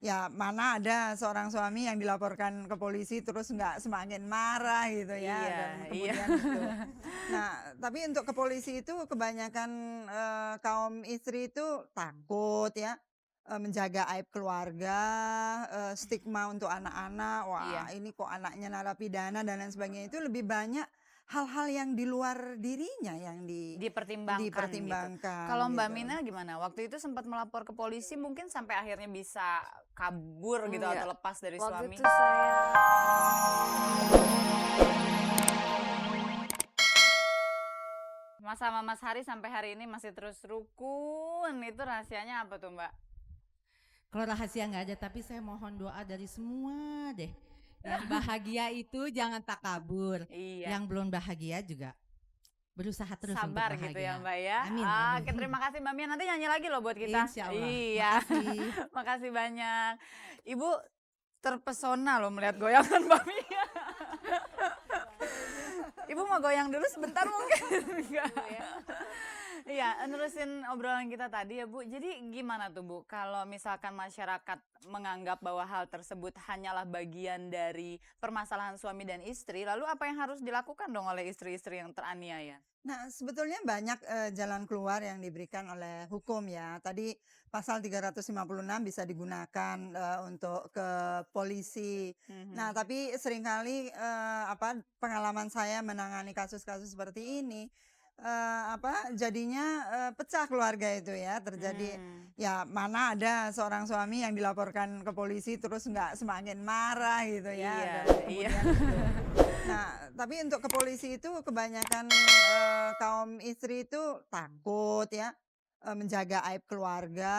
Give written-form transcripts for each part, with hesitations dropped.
ya mana ada seorang suami yang dilaporkan ke polisi terus nggak semakin marah gitu ya, Iya, dan iya. kemudian itu. Nah, tapi untuk ke polisi itu kebanyakan kaum istri itu takut ya, menjaga aib keluarga, stigma untuk anak-anak, wah Iya, ini kok anaknya narapidana dan lain sebagainya, itu lebih banyak hal-hal yang di luar dirinya yang dipertimbangkan gitu. dipertimbangkan Kalau Mbak gitu. Mina gimana? Waktu itu sempat melapor ke polisi mungkin sampai akhirnya bisa kabur gitu Enggak. atau lepas dari Waktu suami? itu saya Mas sama Mas Hari sampai hari ini masih terus rukun. Itu rahasianya apa tuh, Mbak? Kalau rahasia nggak ada, tapi saya mohon doa dari semua deh. Yang bahagia itu jangan takabur. Iya. Yang belum bahagia juga berusaha terus untuk Sabar bahagia. gitu ya Mbak ya. Amin, Oke, amin. terima kasih Mbak Mia. Nanti nyanyi lagi loh buat kita. Insya Allah. Iya. Makasih. Makasih banyak. Ibu terpesona loh melihat goyangan Mbak Mia. Ibu mau goyang dulu sebentar mungkin? Enggak. Iya, nerusin obrolan kita tadi ya Bu. Jadi gimana tuh Bu, kalau misalkan masyarakat menganggap bahwa hal tersebut hanyalah bagian dari permasalahan suami dan istri, lalu apa yang harus dilakukan dong oleh istri-istri yang teraniaya? Nah, sebetulnya banyak jalan keluar yang diberikan oleh hukum ya. Tadi pasal 356 bisa digunakan untuk ke polisi. Nah, Mhm. tapi seringkali pengalaman saya menangani kasus-kasus seperti ini jadinya pecah keluarga itu ya. Terjadi Hmm. ya mana ada seorang suami yang dilaporkan ke polisi terus nggak semakin marah gitu ya, Iya, dan iya. kemudian itu. Nah, tapi untuk ke polisi itu kebanyakan kaum istri itu takut ya, menjaga aib keluarga,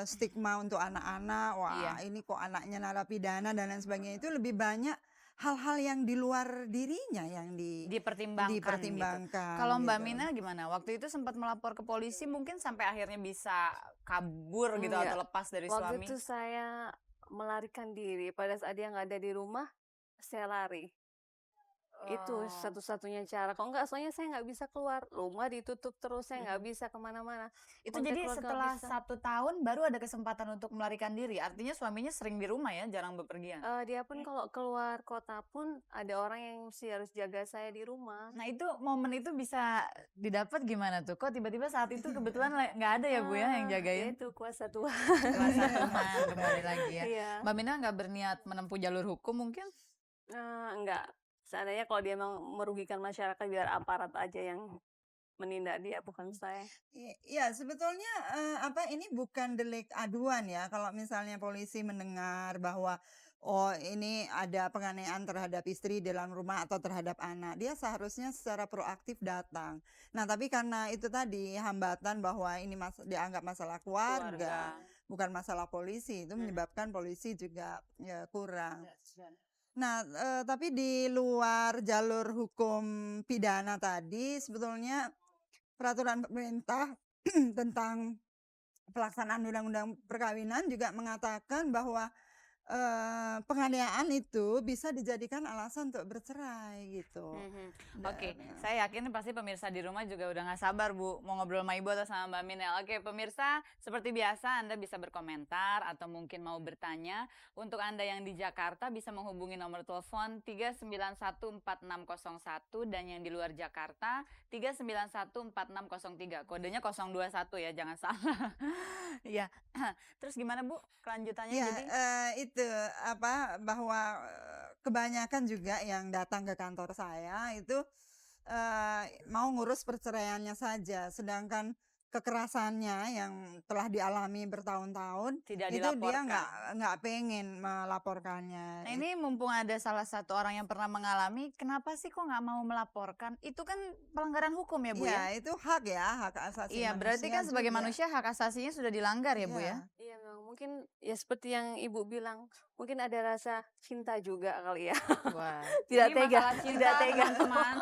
stigma untuk anak-anak, wah Iya, ini kok anaknya narapidana dan lain sebagainya, itu lebih banyak hal-hal yang di luar dirinya yang dipertimbangkan gitu. Kalau dipertimbangkan Mbak gitu. Mina gimana? Waktu itu sempat melapor ke polisi mungkin sampai akhirnya bisa kabur gitu atau enggak. lepas dari Waktu suami? itu saya melarikan diri. Pada saat dia nggak ada di rumah, saya lari. Itu Oh. satu-satunya cara. Kalau nggak, soalnya saya nggak bisa keluar. Rumah ditutup terus, saya nggak Mhm. bisa kemana-mana. Itu Kontak jadi keluarga nggak setelah bisa. 1 tahun baru ada kesempatan untuk melarikan diri. Artinya suaminya sering di rumah ya, jarang bepergian. Dia pun kalau keluar kota pun ada orang yang mesti harus jaga saya di rumah. Nah itu momen itu bisa didapat gimana tuh? Kok tiba-tiba saat itu kebetulan nggak ada ya Bu ya yang Ya jagain? itu kuasa Tuhan. Kuasa Tuhan kembali lagi ya. Iya. Mbak Mina nggak berniat menempuh jalur hukum mungkin? Enggak. Seandainya kalau dia memang merugikan masyarakat, biar aparat aja yang menindak dia, bukan saya. Iya, sebetulnya ini bukan delik aduan ya. Kalau misalnya polisi mendengar bahwa oh ini ada penganiayaan terhadap istri dalam rumah atau terhadap anak, dia seharusnya secara proaktif datang. Nah, tapi karena itu tadi hambatan bahwa ini dianggap masalah keluarga, Keluarga. bukan masalah polisi, itu Mhm. menyebabkan polisi juga ya, kurang. Nah, tapi di luar jalur hukum pidana tadi sebetulnya peraturan pemerintah tentang pelaksanaan undang-undang perkawinan juga mengatakan bahwa penganiayaan itu bisa dijadikan alasan untuk bercerai gitu. Mhm. Oke, Dan saya yakin pasti pemirsa di rumah juga udah nggak sabar Bu mau ngobrol sama Ibu atau sama Mbak Minel. Oke, pemirsa seperti biasa Anda bisa berkomentar atau mungkin mau bertanya. Untuk Anda yang di Jakarta bisa menghubungi nomor telepon 3914601 dan yang di luar Jakarta 3914603. Kodenya 021 ya, jangan salah. Iya. Terus gimana Bu kelanjutannya ya, jadi? itu bahwa kebanyakan juga yang datang ke kantor saya itu mau ngurus perceraiannya saja, sedangkan kekerasannya yang telah dialami bertahun-tahun Tidak itu dia dilaporkan. nggak pengen melaporkannya. Nah ini mumpung ada salah satu orang yang pernah mengalami, kenapa sih kok nggak mau melaporkan? Itu kan pelanggaran hukum ya Bu ya? Iya, itu hak ya, hak asasi Iya, berarti manusia kan sebagai juga. manusia hak asasinya sudah dilanggar ya Bu ya? Iya. Iya, memang mungkin ya seperti yang Ibu bilang, mungkin ada rasa cinta juga kali ya. Wah, Tidak ini tega, masalah cinta tidak tega. teman-teman.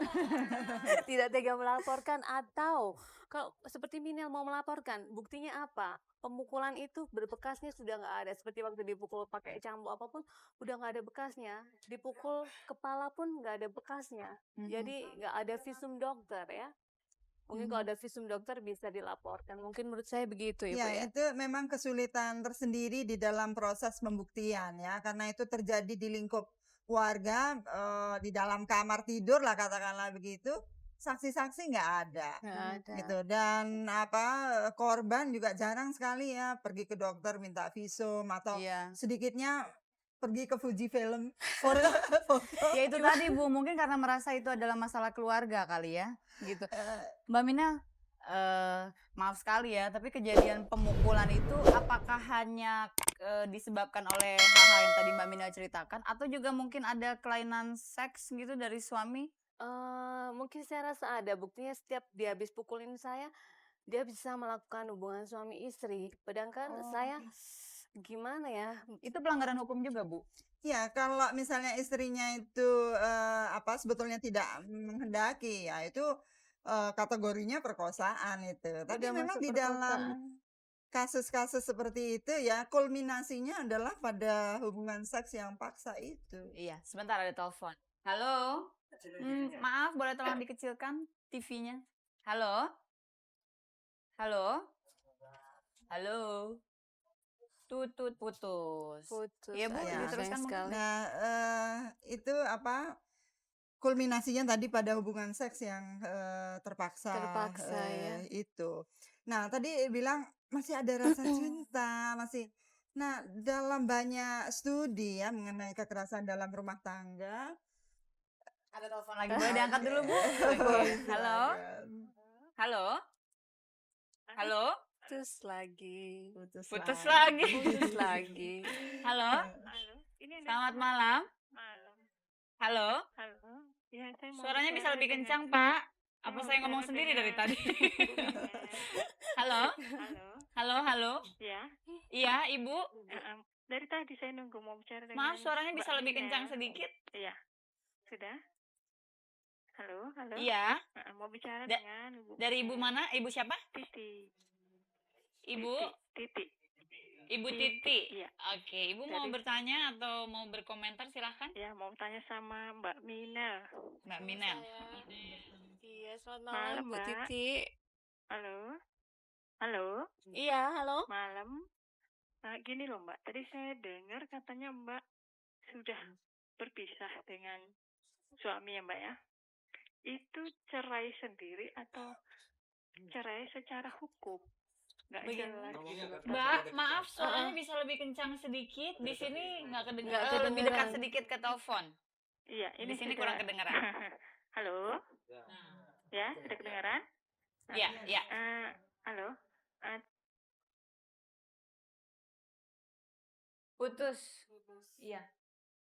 Tidak tega melaporkan, atau kalau seperti Minel mau melaporkan, buktinya apa? Pemukulan itu berbekasnya sudah nggak ada. Seperti waktu dipukul pakai cambuk apapun, udah nggak ada bekasnya. Dipukul kepala pun nggak ada bekasnya. Mhm. Jadi nggak ada visum dokter ya. Mungkin kalau ada visum dokter bisa dilaporkan. Mungkin menurut saya begitu ya, Bu, Ya, ya. itu memang kesulitan tersendiri di dalam proses pembuktian ya, karena itu terjadi di lingkup keluarga, di dalam kamar tidur lah katakanlah begitu, saksi-saksi nggak ada. Nggak ada. Gitu. Dan korban juga jarang sekali ya pergi ke dokter minta visum atau Iya. sedikitnya pergi ke Fuji Film foto. Ya itu tadi Bu, mungkin karena merasa itu adalah masalah keluarga kali ya, gitu. Mbak Mina, maaf sekali ya, tapi kejadian pemukulan itu apakah hanya disebabkan oleh hal-hal yang tadi Mbak Mina ceritakan, atau juga mungkin ada kelainan seks gitu dari suami? Mungkin saya rasa ada buktinya setiap dia habis pukulin saya, dia bisa melakukan hubungan suami istri. Sedangkan saya gimana ya? Itu pelanggaran hukum juga Bu? Ya, kalau misalnya istrinya itu sebetulnya tidak menghendaki, ya itu kategorinya perkosaan itu. Tapi Udah memang masuk di dalam perkosaan. kasus-kasus seperti itu ya kulminasinya adalah pada hubungan seks yang paksa itu. Iya, sebentar ada telepon. Halo? Maaf, boleh tolong dikecilkan TV-nya? Halo? Halo? Halo? Tutut putus. Putus. Iya Bu, Aduh, Ya. diteruskan sayang mungkin. sekali. Nah, itu kulminasinya tadi pada hubungan seks yang terpaksa, Terpaksa, ya. itu. Nah, tadi bilang masih ada rasa cinta, masih. Nah, dalam banyak studi ya mengenai kekerasan dalam rumah tangga. Ada telepon lagi, boleh diangkat dulu Bu? Oke. Halo? Halo? Halo? Putus lagi. Putus lagi. Putus lagi. Halo? Halo, ini ada Selamat malam. malam. Halo? Halo, ya saya mau Suaranya bisa bicara lebih dengan- kencang, Pak. saya Apa mau saya ngomong bicara sendiri dari dengan tadi? Halo? Halo, Halo, halo? ya. Iya, Ibu? Dari tadi saya nunggu mau bicara dengan Maaf, suaranya bisa Mbak lebih Nina. kencang sedikit? Iya, sudah. Halo, halo. Iya. Mau bicara Da- dengan Ibu. Dari Ibu mana? Ibu siapa? Titi. Ibu? Titi. Ibu Titi, Titi? iya. Oke, Ibu mau Dari- bertanya atau mau berkomentar silahkan. Ya, mau tanya sama Mbak Mina. Mbak Minel. Iya, selamat Malam, malam, Bu Mbak. Titi. Halo. Halo, Iya, halo. malam. Gini loh Mbak, tadi saya dengar katanya Mbak sudah berpisah dengan suami ya Mbak ya. Itu cerai sendiri atau cerai secara hukum? Nggak Bagaimana? jelas. Mbak, maaf suaranya bisa lebih kencang sedikit. Di sini nggak Nggak kedengaran. Lebih dekat kedengeran. sedikit ke telepon. Iya, ini Di sini sudah- kurang kedengeran. Halo, ya sudah kedengaran? Iya, iya. Halo, Putus. Iya.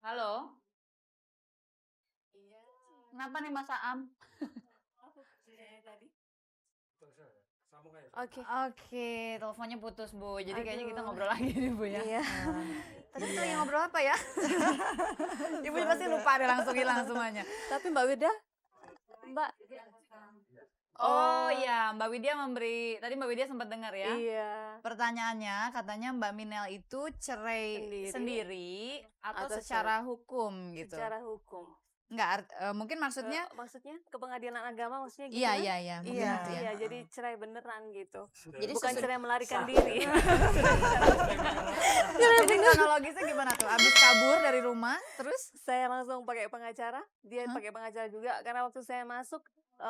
Halo? Kenapa nih Mas Aam? Oke. Oke, teleponnya putus Bu. Jadi kayaknya kita Aduh. ngobrol lagi nih Bu ya. Iya. Tadi kita lagi ngobrol apa ya? Ibu pasti lupa deh, langsung hilang semuanya. Tapi Mbak Wida, Mbak. Oh iya, Mbak Widya tadi Mbak Widya sempat dengar ya. Iya. Pertanyaannya katanya Mbak Minel itu cerai Sendiri. sendiri atau Atau secara hukum gitu. Secara hukum. Enggak, mungkin maksudnya Maksudnya ke pengadilan agama maksudnya gitu iya kan? iya iya. mungkin Iya, gitu ya. iya, jadi cerai beneran gitu. Jadi Bukan sesudah- cerai melarikan diri. Jadi kronologisnya gimana tuh? Abis kabur dari rumah, terus Saya langsung pakai pengacara, dia Hah? pakai pengacara juga karena waktu saya masuk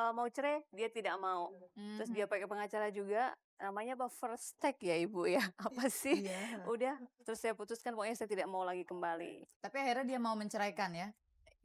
mau cerai, dia tidak mau. Terus dia pakai pengacara juga, namanya apa first take ya Ibu ya? Apa sih? Iya. Udah, terus saya putuskan pokoknya saya tidak mau lagi kembali. tapi akhirnya dia mau menceraikan ya.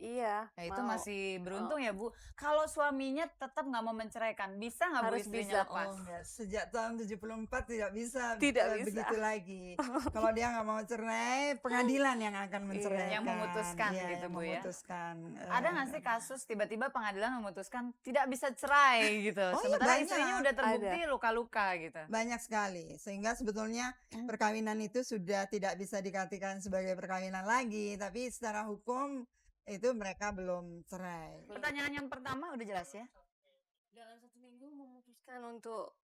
Iya, Nah, itu mau. masih beruntung ya Bu. Kalau suaminya tetap nggak mau menceraikan, bisa nggak Bu Harus istrinya bisa. lepas? Oh enggak, sejak tahun 74 tidak bisa Tidak bisa. begitu lagi. Kalau dia nggak mau cerai, pengadilan yang akan menceraikan. Yang memutuskan Iya, gitu, yang Bu, ya. memutuskan. Ada nggak sih kasus tiba-tiba pengadilan memutuskan tidak bisa cerai gitu, Oh iya, sementara banyak. istrinya udah terbukti luka-luka gitu. Banyak sekali, sehingga sebetulnya perkawinan itu sudah tidak bisa dikatakan sebagai perkawinan lagi, tapi secara hukum itu mereka belum cerai. Pertanyaan yang pertama udah jelas ya. Dalam 1 minggu memutuskan untuk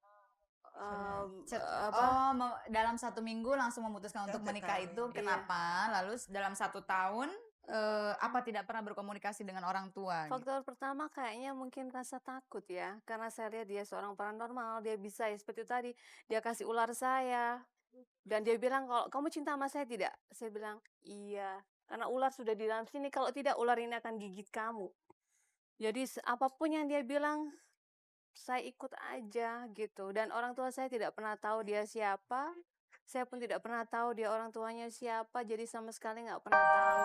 Dalam 1 minggu langsung memutuskan untuk Untuk menikah kawin. itu Iya. kenapa? Lalu dalam 1 tahun apa tidak pernah berkomunikasi dengan orang tua gitu? Faktor pertama kayaknya mungkin rasa takut ya, karena saya lihat dia seorang paranormal, dia bisa ya seperti tadi, dia kasih ular saya, dan dia bilang, "Kalau kamu cinta sama saya tidak?" Saya bilang, "Iya, karena ular sudah di dalam sini, kalau tidak ular ini akan gigit kamu." Jadi apapun yang dia bilang, saya ikut aja gitu. Dan orang tua saya tidak pernah tahu dia siapa, saya pun tidak pernah tahu dia orang tuanya siapa, jadi sama sekali nggak pernah tahu.